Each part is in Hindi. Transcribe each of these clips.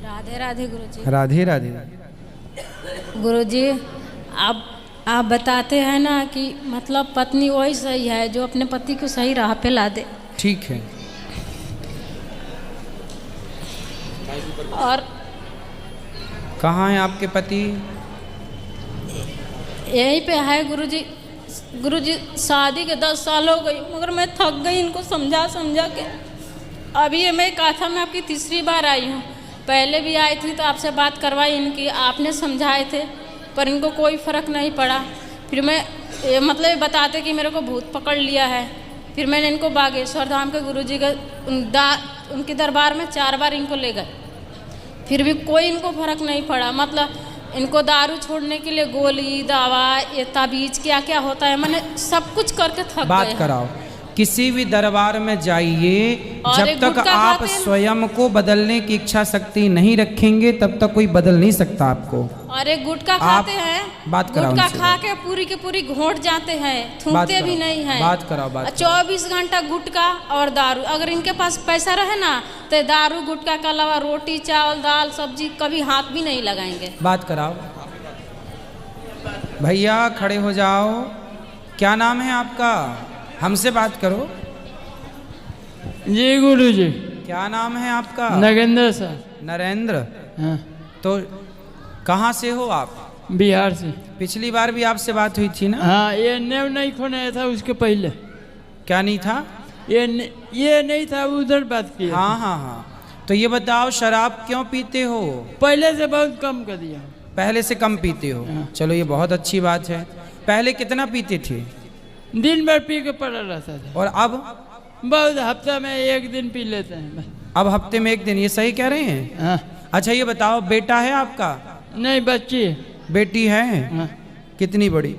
राधे राधे गुरुजी। राधे राधे। गुरुजी, आप बताते हैं ना कि मतलब पत्नी वही सही है जो अपने पति को सही राह पे ला दे। ठीक है। और कहाँ हैं आपके पति? यहीं पे है गुरुजी। गुरुजी, शादी के 10 साल हो गई मगर मैं थक गई इनको समझा समझा के। अभी ये मैं काथा में आपकी तीसरी बार आई हूँ। पहले भी आई थी तो आपसे बात करवाई इनकी, आपने समझाए थे पर इनको कोई फ़र्क नहीं पड़ा। फिर मैं मतलब ये बताते कि मेरे को भूत पकड़ लिया है। फिर मैंने इनको बागेश्वर धाम के गुरुजी के उनके दरबार में 4 बार इनको ले गए, फिर भी कोई इनको फ़र्क नहीं पड़ा। मतलब इनको दारू छोड़ने के लिए गोली दवा ये ताबीज क्या क्या होता है मैंने सब कुछ करके थक गए। बात कराओ। किसी भी दरबार में जाइए, जब तक आप स्वयं को बदलने की इच्छा शक्ति नहीं रखेंगे तब तक कोई बदल नहीं सकता आपको। और एक गुटखा खाते हैं, बात कराओ। गुटखा खा के पूरी की पूरी घोंट जाते हैं, थूकते भी नहीं हैं। बात कराओ। 24 घंटा गुटखा और दारू। अगर इनके पास पैसा रहे ना तो दारू गुटखा के अलावा रोटी चावल दाल सब्जी कभी हाथ भी नहीं लगाएंगे। बात कराओ। भैया खड़े हो जाओ। क्या नाम है आपका? हमसे बात करो। जी गुरुजी। क्या नाम है आपका? नगेंद्र सर। नरेंद्र। हाँ। तो कहाँ से हो आप? बिहार से। पिछली बार भी आपसे बात हुई थी ना? हाँ, ये नेव नहीं खोना था उसके पहले। क्या नहीं था? ये नहीं था, उधर बात की। हाँ। तो ये बताओ, शराब क्यों पीते हो? पहले से बहुत कम कर दिया। पहले से कम पीते हो? हाँ। चलो ये बहुत अच्छी बात है। पहले कितना पीते थे? दिन भर पी के पड़ा रहता था। और अब? बहुत, हफ्ता में 1 दिन पी लेते हैं। अब हफ्ते में 1 दिन, ये सही कह रहे हैं? हाँ। अच्छा ये बताओ, बेटा है आपका? नहीं, बच्ची है। बेटी है? हाँ। कितनी बड़ी?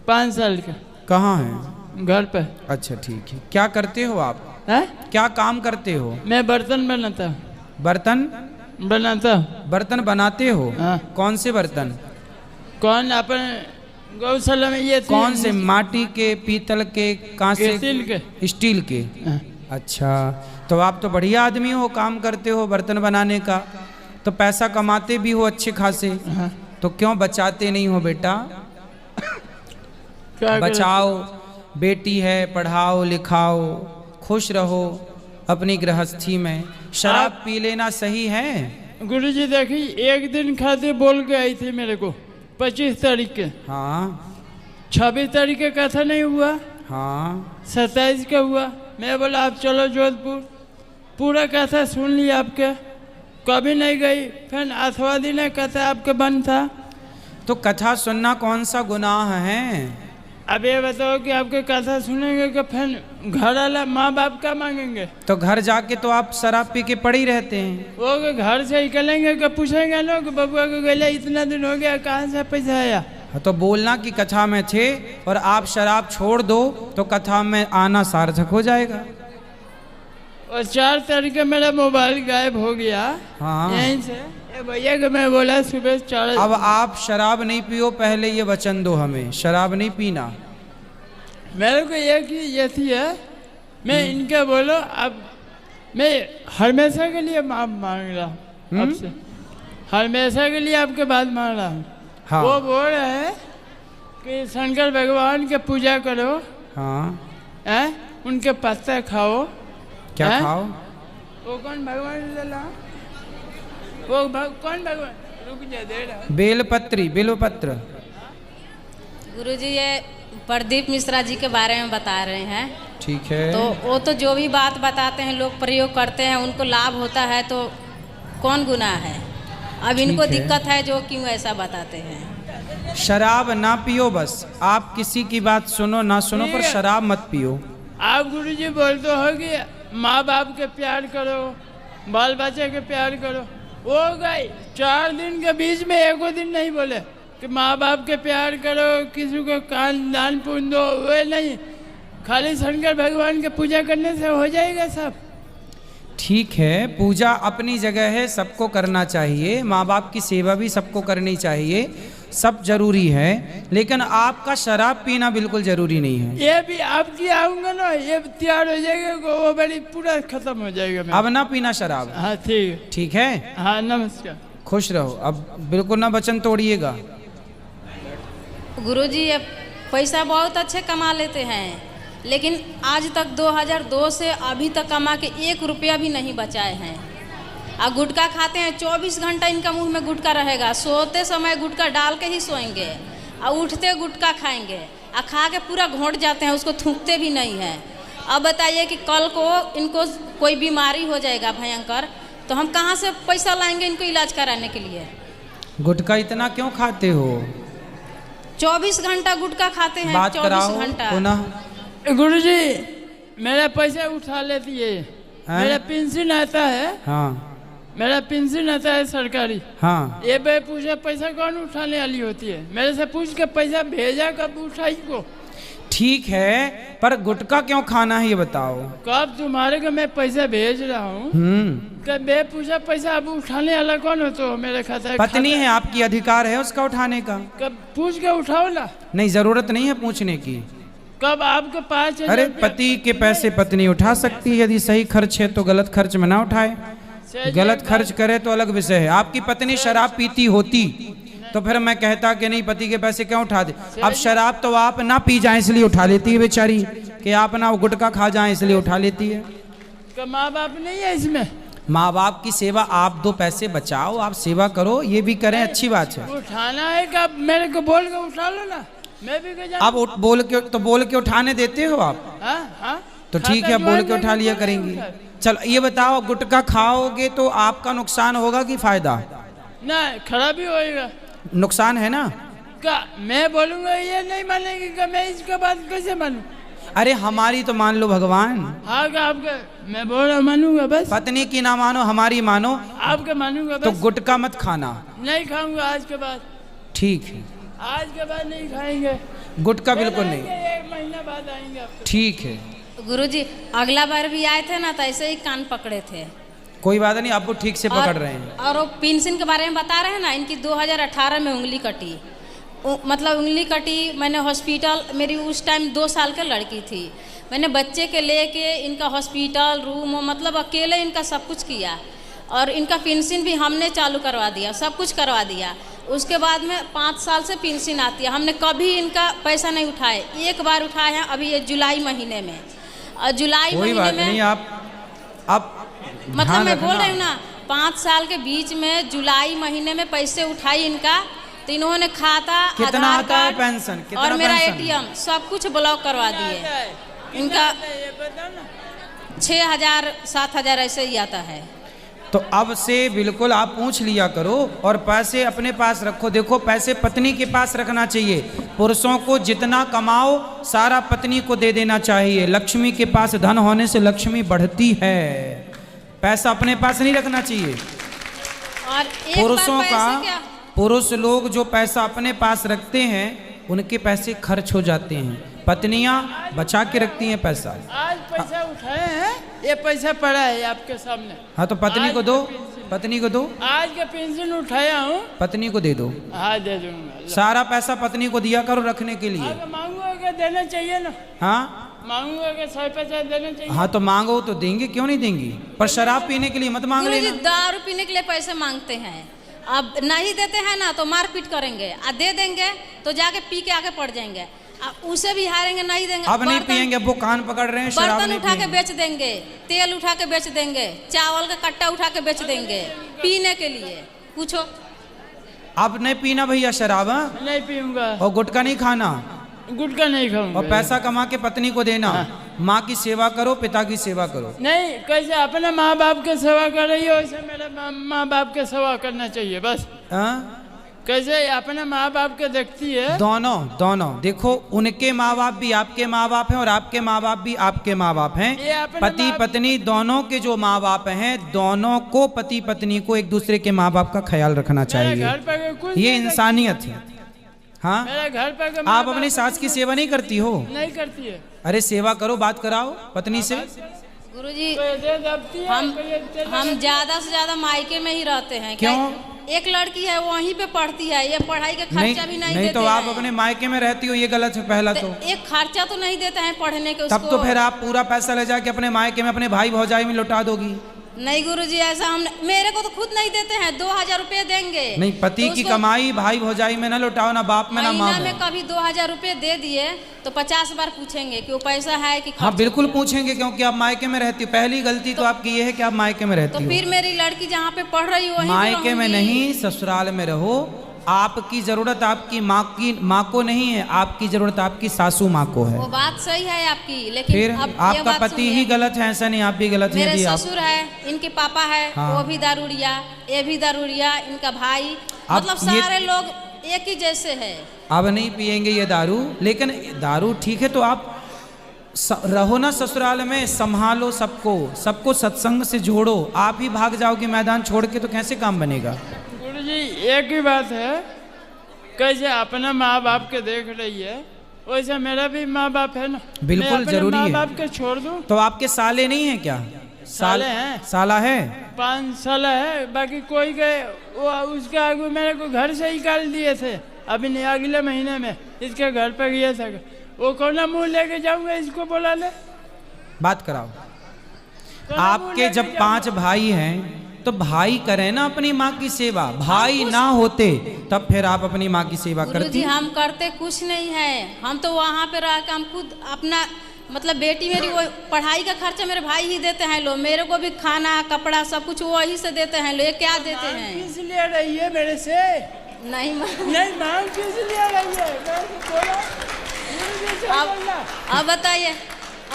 5 साल का। कहाँ है? घर पे। अच्छा ठीक है। क्या करते हो आप? है? क्या काम करते हो? मैं बर्तन बनाता हूँ। बर्तन बनाता हूँ। बर्तन बनाते हो? हाँ। कौन से बर्तन? कौन? अपन गौशाला में ये कौन से? माटी के, पीतल के, कांसे के? स्टील के। हाँ। अच्छा, तो आप तो बढ़िया आदमी हो, काम करते हो बर्तन बनाने का, तो पैसा कमाते भी हो अच्छे खासे। हाँ। तो क्यों बचाते नहीं हो बेटा? बचाओ। बेटी है, पढ़ाओ लिखाओ, खुश रहो अपनी गृहस्थी में। शराब पी लेना सही है? गुरुजी देखिए, 1 दिन खाते बोल के आई थी मेरे को 25 तारीख के। हाँ। 26 तारीख के कथा नहीं हुआ। हाँ। 27 का हुआ। मैं बोला आप चलो जोधपुर, पूरा कथा सुन लिया आपके, कभी नहीं गई। फिर 8वां दिन कथा आपके बंद था। तो कथा सुनना कौन सा गुनाह है? अब ये बताओ कि आपके कथा सुनेंगे कि फिर घर वाला माँ बाप का मांगेंगे? तो घर जाके तो आप शराब पी के पड़े ही रहते हैं। वो घर से निकलेंगे कि पूछेंगे ना कि बबुआ को गले इतना दिन हो गया, कहाँ से पैसा आया? तो बोलना कि कथा में थे और आप शराब छोड़ दो तो कथा में आना सार्थक हो जाएगा। और 4 तारीख का मेरा मोबाइल गायब हो गया। हाँ। यहीं से भैया को मैं बोला सुबह 4। अब आप शराब नहीं पियो, पहले ये वचन दो हमें, शराब नहीं पीना। मेरे को ये थी है, मैं इनके बोलो अब मैं हमेशा के लिए माफ मांग रहा हूँ आपसे, हमेशा के लिए आपके बात मांग रहा हूँ। हाँ। वो बोल रहे हैं कि शंकर भगवान के पूजा करो। हाँ। है? उनके पत्ते खाओ। क्या खाओ? वो कौन भगवान? वो कौन भगवान? रुक जा, दे रहा। बेलपत्री, बेलपत्र। गुरुजी, ये प्रदीप मिश्रा जी के बारे में बता रहे हैं। ठीक है। तो वो तो जो भी बात बताते हैं लोग प्रयोग करते हैं, उनको लाभ होता है तो कौन गुनाह है? अब इनको दिक्कत है जो क्यों ऐसा बताते हैं। शराब ना पियो, बस आप किसी की बात सुनो ना सुनो पर शराब मत पियो। आप गुरुजी बोलते हो कि माँ बाप के प्यार करो, बाल बच्चे के प्यार करो। वो गए 4 दिन के बीच में 1 दिन नहीं बोले कि माँ बाप के प्यार करो, किसी को कान दान पुण्य दो। वे नहीं, खाली शंकर भगवान के पूजा करने से हो जाएगा सब। ठीक है, पूजा अपनी जगह है, सबको करना चाहिए, माँ बाप की सेवा भी सबको करनी चाहिए। सब जरूरी है, लेकिन आपका शराब पीना बिल्कुल जरूरी नहीं है। ये भी आपकी आऊंगा ना, ये तैयार हो जाएगा, वो बड़ी पूरा खत्म हो जाएगा मेरा। अब ना पीना शराब। हाँ ठीक ठीक है। हाँ नमस्कार। खुश रहो, अब बिल्कुल ना वचन तोड़िएगा। गुरुजी ये पैसा बहुत अच्छे कमा लेते हैं, लेकिन आज तक 2002 से अभी तक कमा के 1 रुपया भी नहीं बचाए हैं। और गुटखा खाते हैं, 24 घंटा इनका मुंह में गुटखा रहेगा, सोते समय गुटखा डाल के ही सोएंगे और उठते गुटखा खाएंगे और खा के पूरा घोंट जाते हैं, उसको थूकते भी नहीं हैं। अब बताइए कि कल को इनको कोई बीमारी हो जाएगा भयंकर, तो हम कहाँ से पैसा लाएंगे इनको इलाज कराने के लिए? गुटखा इतना क्यों खाते हो? 24 घंटा गुटखा खाते हैं, बात 24 घंटा। पुनः गुरुजी मेरा पैसा उठा लेती है, मेरा पेंशन आता है। हाँ मेरा पेंशन आता है सरकारी। हाँ। ये बे पूछे पैसा कौन उठाने वाली होती है, मेरे से पूछ के पैसा भेजा कब उठाई को? ठीक है, पर गुटखा क्यों खाना है ये बताओ। कब तुम्हारे को मैं पैसा भेज रहा हूँ, कब बे पूछा पैसा अब उठाने वाला कौन हो? तो मेरे खाता पत्नी है आपकी, अधिकार है उसका उठाने का। कब पूछ के उठाओ ना। नहीं, जरूरत नहीं है पूछने की। कब आपके पास? अरे पति के पैसे पत्नी उठा सकती है, यदि सही खर्च है तो गलत खर्च में ना उठाए। गलत खर्च करे तो अलग विषय है। आपकी पत्नी शराब पीती होती तो फिर मैं कहता कि नहीं पति के पैसे क्यों उठा दे। अब शराब तो आप ना पी जाए इसलिए उठा लेती है बेचारी, कि आप ना गुटखा खा जाए इसलिए उठा लेती है। माँ बाप नहीं है इसमें? माँ बाप की सेवा, आप 2 पैसे बचाओ, आप सेवा करो, ये भी करें, अच्छी बात है। उठाना है कब? मेरे को बोल के उठा लो ना, मैं भी अब बोल के उठाने देते हो आप? हाँ तो ठीक है, बोल के उठा लिया करेंगी। चल ये बताओ, गुटखा खाओगे तो आपका नुकसान होगा कि फायदा? ना, खराबी होएगा। नुकसान है ना? का मैं बोलूंगा ये नहीं मानेगी कि मैं इसके बाद कैसे मानूं? अरे हमारी तो मान लो भगवान। हाँ आपका मैं बोल रहा मानूंगा बस। पत्नी की ना मानो, हमारी मानो। आपका मानूंगा बस। तो गुटखा मत खाना। नहीं खाऊंगा आज के बाद। ठीक है, आज के बाद नहीं खाएंगे गुटखा बिल्कुल नहीं। 1 महीना बाद आएंगे आपको। ठीक है गुरुजी अगला बार भी आए थे ना, तो ऐसे ही कान पकड़े थे। कोई बात नहीं, आपको ठीक से पकड़ रहे हैं। और वो पेंशन के बारे में बता रहे हैं ना, इनकी 2018 में उंगली कटी। मतलब उंगली कटी, मैंने हॉस्पिटल, मेरी उस टाइम 2 साल की लड़की थी, मैंने बच्चे के लेके इनका हॉस्पिटल रूम, मतलब अकेले इनका सब कुछ किया। और इनका पेंशन भी हमने चालू करवा दिया, सब कुछ करवा दिया। उसके बाद में 5 साल से पेंशन आती है, हमने कभी इनका पैसा नहीं उठाए। 1 बार उठाए हैं अभी ये जुलाई महीने में। और जुलाई महीने में नहीं, आप मतलब मैं बोल रही हूँ ना, 5 साल के बीच में जुलाई महीने में पैसे उठाई इनका, तो इन्होंने खाता, कितना आधार आता है कार्ड पेंशन, कितना और मेरा पेंशन? ATM सब कुछ ब्लॉक करवा दिए। इनका 6,000 7,000 ऐसे ही आता है। तो अब से बिल्कुल आप पूछ लिया करो और पैसे अपने पास रखो। देखो पैसे पत्नी के पास रखना चाहिए। पुरुषों को जितना कमाओ सारा पत्नी को दे देना चाहिए। लक्ष्मी के पास धन होने से लक्ष्मी बढ़ती है, पैसा अपने पास नहीं रखना चाहिए। और एक पुरुषों बार का, क्या? पुरुष लोग जो पैसा अपने पास रखते हैं उनके पैसे खर्च हो जाते हैं, पत्नियां बचा के रखती हैं पैसा। आज पैसा उठाए हैं, ये पैसा पड़ा है आपके सामने। हाँ तो पत्नी को दो, पत्नी को दो। आज का पेंशन उठाया हूँ, पत्नी को दे दो। हाँ दे दूंगा। सारा पैसा पत्नी को दिया करो रखने के लिए। मांगूंगा क्या देना चाहिए ना? हाँ मांगूंगा क्या 100 पैसा देना चाहिए? हाँ तो मांगो तो देंगे, क्यों नहीं देंगी। पर शराब पीने के लिए मत मांग गुरुजी लेना। दारू पीने के लिए पैसे मांगते हैं, अब नहीं देते हैं ना तो मारपीट करेंगे, और दे देंगे तो जाके पी के आगे पड़ जाएंगे, उसे भी हारेंगे, नहीं देंगे। अब नहीं पियेंगे, वो कान पकड़ रहे हैं, शराब बर्तन नहीं उठा के पियेंगे। बेच देंगे, तेल उठा के बेच देंगे, चावल का कट्टा उठा के बेच देंगे पीने के लिए। पूछो अब नहीं पीना भैया शराब, हाँ? नहीं पीऊंगा। और गुटखा नहीं खाना, गुटखा नहीं खाऊंगा। और पैसा कमा के पत्नी को देना। माँ की सेवा करो, पिता की सेवा करो। नहीं, कैसे अपने माँ बाप के सेवा कर रही हो वैसे मेरे माँ बाप के सेवा करना चाहिए बस। हाँ? कैसे अपने माँ बाप के देखती है? दोनों दोनों देखो, उनके माँ बाप भी आपके माँ बाप हैं और आपके माँ बाप भी आपके माँ बाप हैं। पति पत्नी दोनों के जो माँ बाप हैं, दोनों को, पति पत्नी को एक दूसरे के माँ बाप का ख्याल रखना चाहिए। ये इंसानियत है। हाँ, मेरे घर पर आप अपनी सास की सेवा नहीं करती हो? नहीं करती है। अरे सेवा करो, बात कराओ पत्नी से। गुरुजी हम ज्यादा से ज्यादा मायके में ही रहते हैं। क्यों? एक लड़की है वहीं पे पढ़ती है, ये पढ़ाई का खर्चा भी नहीं नहीं देते तो आप हैं। अपने मायके में रहती हो, ये गलत है पहला तो। एक खर्चा तो नहीं देते हैं पढ़ने के तब उसको। तो फिर आप पूरा पैसा ले जाके अपने मायके में अपने भाई भौजाई में लौटा दोगी। नहीं गुरुजी, ऐसा हम मेरे को तो खुद नहीं देते हैं, 2000 रुपये देंगे। नहीं, पति तो की उसको कमाई भाई भौजाई में ना लौटाओ, ना बाप में ना माँ महीना में में। कभी 2000 रुपये दे दिए तो 50 बार पूछेंगे कि वो पैसा है कि हाँ खर्च बिल्कुल किया। पूछेंगे, क्योंकि आप मायके में रहती हो। पहली गलती तो आपकी ये है कि आप मायके में तो रहती हो। फिर मेरी लड़की जहाँ पे पढ़ रही हो वहीं पे मायके में रहूंगी। नहीं, ससुराल में रहो। आपकी जरूरत आपकी माँ को नहीं है, आपकी जरूरत आपकी सासू माँ को है। वो बात सही है आपकी, लेकिन फिर अब ये आपका बात पति सुनिए। ही गलत है, ऐसा नहीं आप भी गलत हैं। मेरे यदि आप ससुर है, इनके पापा है, हाँ। वो भी दारूड़िया, ये भी दारूड़िया, इनका भाई, अब मतलब ये- सारे लोग एक ही जैसे है। अब नहीं पिएंगे ये दारू, लेकिन दारू ठीक है तो आप रहो ना ससुराल में, संभालो सबको सत्संग से जोड़ो। आप ही भाग जाओगे मैदान छोड़ के तो कैसे काम बनेगा। गुरुजी एक ही बात है, कैसे अपना माँ बाप के देख रही है वैसे मेरा भी माँ बाप है ना। बिल्कुल मैं अपने जरूरी माँ है। बाप के छोड़ दूं। तो आपके साले नहीं है क्या? साले हैं। साला है? 5 साल है, बाकी कोई गए वो उसके आगे मेरे को घर से ही निकाल दिए थे। अभी नहीं, अगले महीने में इसके घर पे गया था, वो कौन मुंह लेके जाऊंगा, इसको बोला ले बात कराओ। कौन मुंह आपके लेके जब जाऊंगा? 5 भाई हैं तो भाई करें ना अपनी माँ की सेवा। भाई ना होते तब फिर आप अपनी माँ की सेवा गुरुजी करती। हम करते कुछ नहीं है, हम तो वहाँ पे रह के हम खुद अपना मतलब बेटी मेरी वो पढ़ाई का खर्चा मेरे भाई ही देते हैं लोग, मेरे को भी खाना कपड़ा सब कुछ वही से देते हैं लोग। ये क्या देते हैं? किस लिए रही है मेरे से? नहीं नहीं मांग किस लिए रही है? मैं तो बोला, गुरुजी से बोलना। अब बताइए,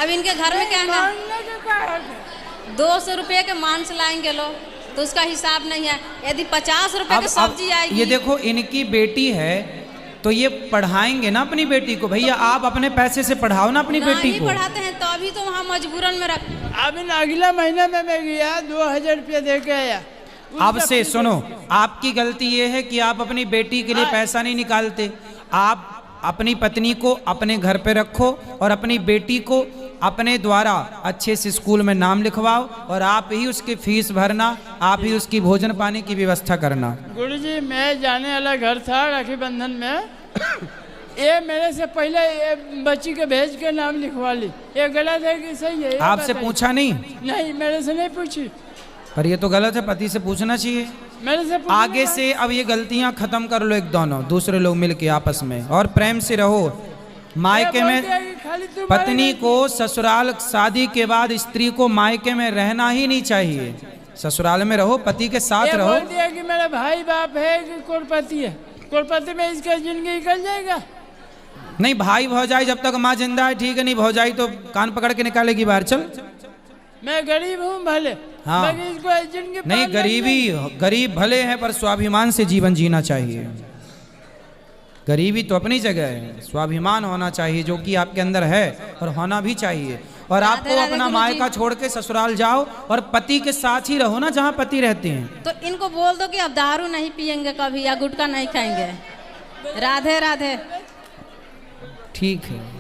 अब इनके घर में क्या है ना, मांगने के कारण 200 रुपये के मांस लाएंगे लोग तो उसका हिसाब नहीं है। यदि 50 रुपये की सब्जी आएगी, ये देखो इनकी बेटी है तो ये पढ़ाएंगे ना अपनी बेटी को। भैया आप अपने पैसे से पढ़ाओ ना अपनी बेटी नहीं को। पढ़ाते हैं तो अभी तो वहाँ मजबूरन में रख। अब इन अगला महीने में मैं गया 2000 रुपया दे के आया। अब से सुनो, आपकी गलती ये है कि आप अपनी बेटी के लिए पैसा नहीं निकालते। आप अपनी पत्नी को अपने घर पे रखो और अपनी बेटी को अपने द्वारा अच्छे से स्कूल में नाम लिखवाओ और आप ही उसकी फीस भरना, आप ही उसकी भोजन पानी की व्यवस्था करना। गुरुजी मैं जाने वाला घर था राखी बंधन में, ये मेरे से पहले ये बच्ची के भेज के नाम लिखवा ली। ये गलत है कि सही है? ये आपसे बताइए। पूछा नहीं? नहीं, मेरे से नहीं पूछी। पर ये तो गलत है, पति से पूछना चाहिए। मेरे से पूछने आगे का- से अब ये गलतियां खत्म कर लो, एक दोनों दूसरे लोग मिलके आपस में, और प्रेम से रहो। मायके ये में बोलते हैं कि खाली तुम्हारे पत्नी में- को ससुराल शादी के बाद स्त्री को मायके में रहना ही नहीं चाहिए। ससुराल में रहो, पति के साथ ये रहो। बोलती है कि मेरा भाई बाप है कि करोड़पति है, करोड़पति में इसका जिंदगी निकल जाएगा। नहीं, भाई भौजाई जब तक माँ जिंदा है ठीक है, नहीं भौजाई तो कान पकड़ के निकालेगी बाहर। चल मैं गरीब हूँ भले, हाँ। बाकी इसको जिंदगी नहीं, पार गरीब भले हैं पर स्वाभिमान से जीवन जीना चाहिए। गरीबी तो अपनी जगह है, स्वाभिमान होना चाहिए जो कि आपके अंदर है और होना भी चाहिए। और आपको राधे अपना गुरुजी। मायका छोड़ के ससुराल जाओ और पति के साथ ही रहो ना जहाँ पति रहते हैं। तो इनको बोल दो कि अब दारू नहीं पियेंगे कभी या गुटखा नहीं खाएंगे। राधे राधे। ठीक है।